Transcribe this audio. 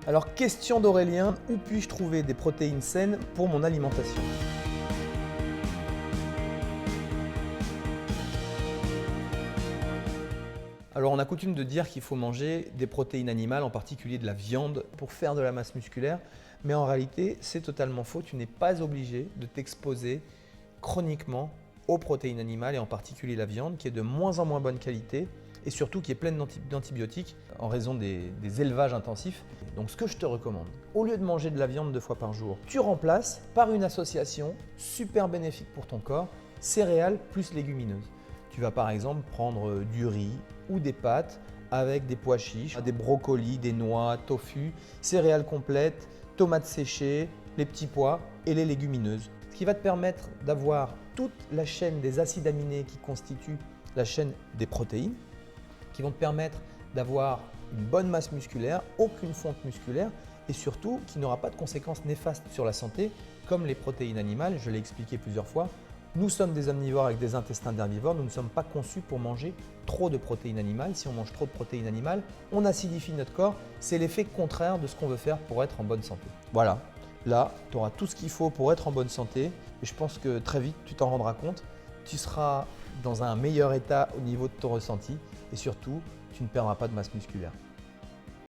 Alors, question d'Aurélien, où puis-je trouver des protéines saines pour mon alimentation? Alors, on a coutume de dire qu'il faut manger des protéines animales, en particulier de la viande, pour faire de la masse musculaire. Mais en réalité, c'est totalement faux. Tu n'es pas obligé de t'exposer chroniquement aux protéines animales et en particulier la viande qui est de moins en moins bonne qualité et surtout qui est pleine d'antibiotiques en raison des élevages intensifs. Donc ce que je te recommande, au lieu de manger de la viande 2 fois par jour, tu remplaces par une association super bénéfique pour ton corps, céréales plus légumineuses. Tu vas par exemple prendre du riz ou des pâtes avec des pois chiches, des brocolis, des noix, tofu, céréales complètes, tomates séchées, les petits pois et les légumineuses. Ce qui va te permettre d'avoir toute la chaîne des acides aminés qui constituent la chaîne des protéines, qui vont te permettre d'avoir une bonne masse musculaire, aucune fonte musculaire et surtout qui n'aura pas de conséquences néfastes sur la santé comme les protéines animales. Je l'ai expliqué plusieurs fois. Nous sommes des omnivores avec des intestins d'herbivores. Nous ne sommes pas conçus pour manger trop de protéines animales. Si on mange trop de protéines animales, on acidifie notre corps. C'est l'effet contraire de ce qu'on veut faire pour être en bonne santé. Voilà, là, tu auras tout ce qu'il faut pour être en bonne santé. Et je pense que très vite, tu t'en rendras compte. Tu seras dans un meilleur état au niveau de ton ressenti et surtout, tu ne perdras pas de masse musculaire.